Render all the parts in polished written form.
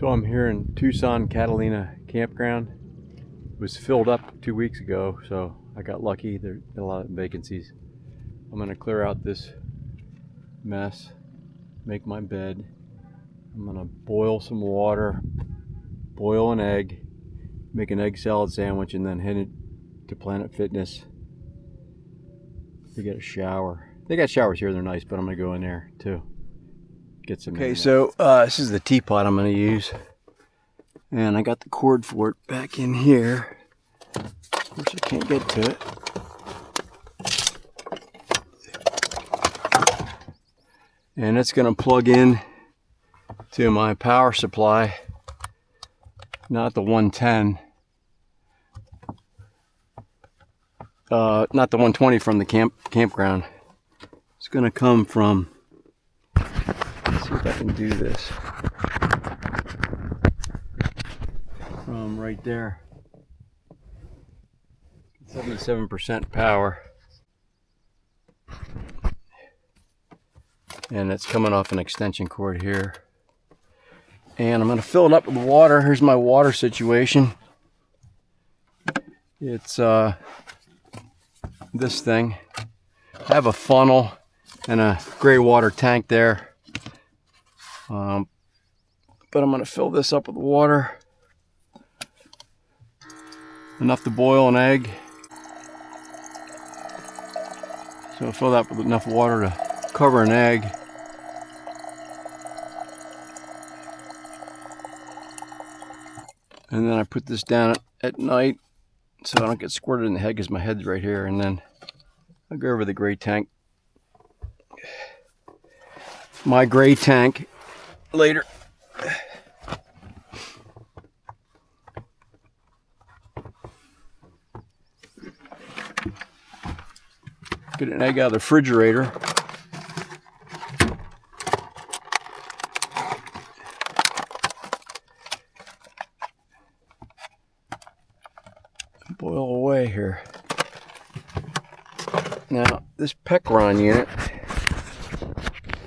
So I'm here in Tucson, Catalina campground. It was filled up 2 weeks ago, so I got lucky. There are a lot of vacancies. I'm gonna clear out this mess, make my bed. I'm gonna boil some water, boil an egg, make an egg salad sandwich, and then head it to Planet Fitness to get a shower. They got showers here, they're nice, but I'm gonna go in there too. Get some. Okay, so this is the teapot I'm gonna use. And I got the cord for it back in here. Of course, I can't get to it. And it's going to plug in to my power supply, not the 110, not the 120 from the campground. It's going to come from, let's see if I can do this. From right there, 77% power, and it's coming off an extension cord here. And I'm going to fill it up with water. Here's my water situation. It's this thing. I have a funnel and a gray water tank there, but I'm going to fill this up with water. Enough to boil an egg. So I'll fill that with enough water to cover an egg. And then I put this down at night so I don't get squirted in the head because my head's right here. And then I'll go over the gray tank. My gray tank later. Get an egg out of the refrigerator. Boil away here. Now, this Pecron unit,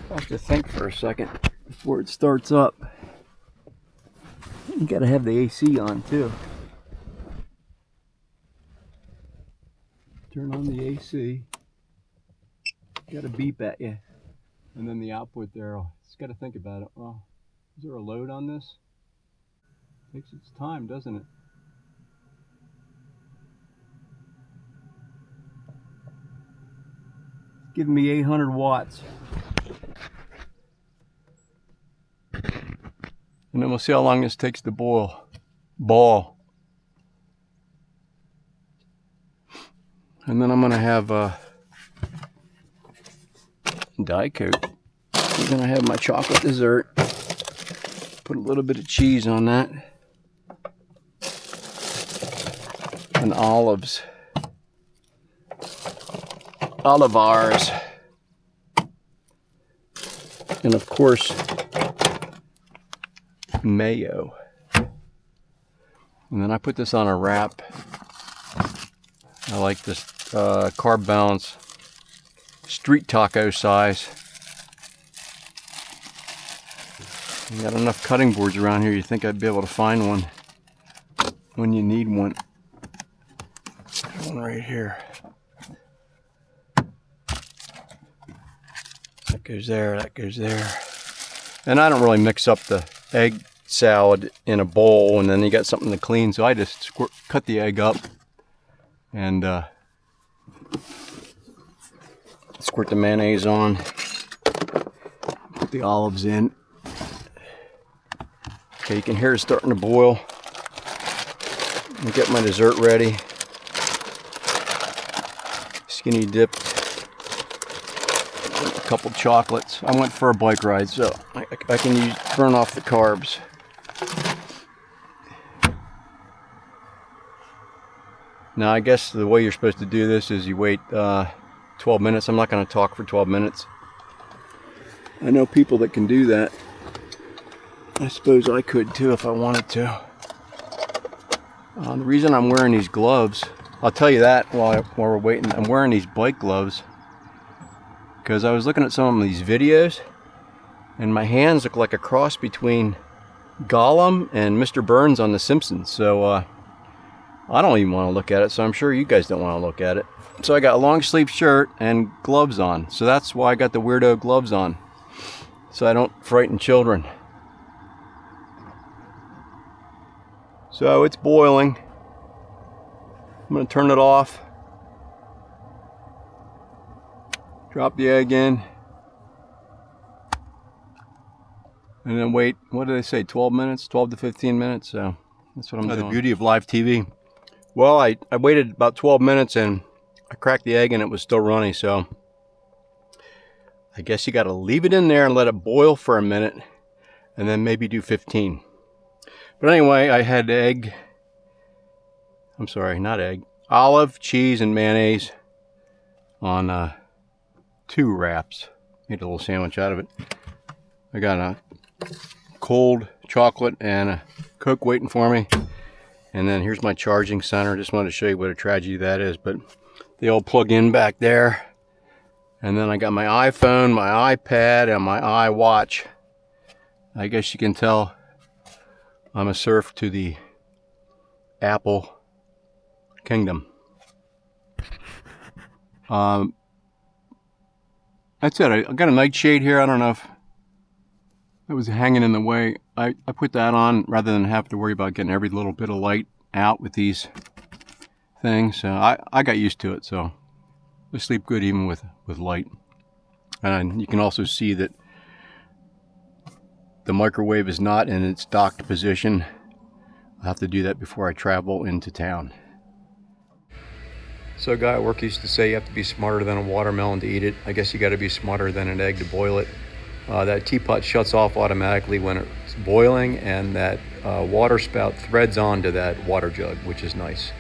I have to think for a second before it starts up. You gotta have the AC on too. Turn on the AC. Got a beep at you, and then the output there. It's got to think about it. Well, is there a load on this? Takes its time, doesn't it? It's giving me 800 watts, and then we'll see how long this takes to boil. And then I'm gonna have Diet Coke. I'm gonna have my chocolate dessert. Put a little bit of cheese on that. And olives. Olivars. And of course, mayo. And then I put this on a wrap. I like this carb balance. Street taco size. You got enough cutting boards around here, you think I'd be able to find one when you need one. There's one right here. That goes there, that goes there. And I don't really mix up the egg salad in a bowl and then you got something to clean, so I just cut the egg up and squirt the mayonnaise on, put the olives in. Okay, you can hear it starting to boil. I'll get my dessert ready. Skinny dipped. A couple chocolates. I went for a bike ride, so I can burn off the carbs. Now I guess the way you're supposed to do this is you wait 12 minutes. I'm not going to talk for 12 minutes. I know people that can do that. I suppose I could too if I wanted to. The reason I'm wearing these gloves, I'll tell you that while we're waiting. I'm wearing these bike gloves because I was looking at some of these videos and my hands look like a cross between Gollum and Mr. Burns on The Simpsons. So I don't even want to look at it, so I'm sure you guys don't want to look at it. So I got a long sleeve shirt and gloves on. So that's why I got the weirdo gloves on, so I don't frighten children. So it's boiling. I'm going to turn it off. Drop the egg in. And then wait, what did they say, 12 minutes? 12 to 15 minutes, so that's what I'm doing. The beauty of live TV. Well, I waited about 12 minutes and I cracked the egg and it was still runny, so I guess you gotta leave it in there and let it boil for a minute and then maybe do 15. But anyway, I had olive, cheese, and mayonnaise on 2 wraps. Made a little sandwich out of it. I got a cold chocolate and a Coke waiting for me. And then here's my charging center. Just wanted to show you what a tragedy that is, but they all plug in back there. And then I got my iPhone, my iPad, and my iWatch. I guess you can tell I'm a serf to the Apple kingdom. That's it. I got a nightshade here. I don't know if it was hanging in the way. I put that on rather than have to worry about getting every little bit of light out with these things. So I got used to it, so I sleep good even with light. And you can also see that the microwave is not in its docked position. I'll have to do that before I travel into town. So a guy at work used to say you have to be smarter than a watermelon to eat it. I guess you got to be smarter than an egg to boil it. That teapot shuts off automatically when it's boiling, and that water spout threads onto that water jug, which is nice.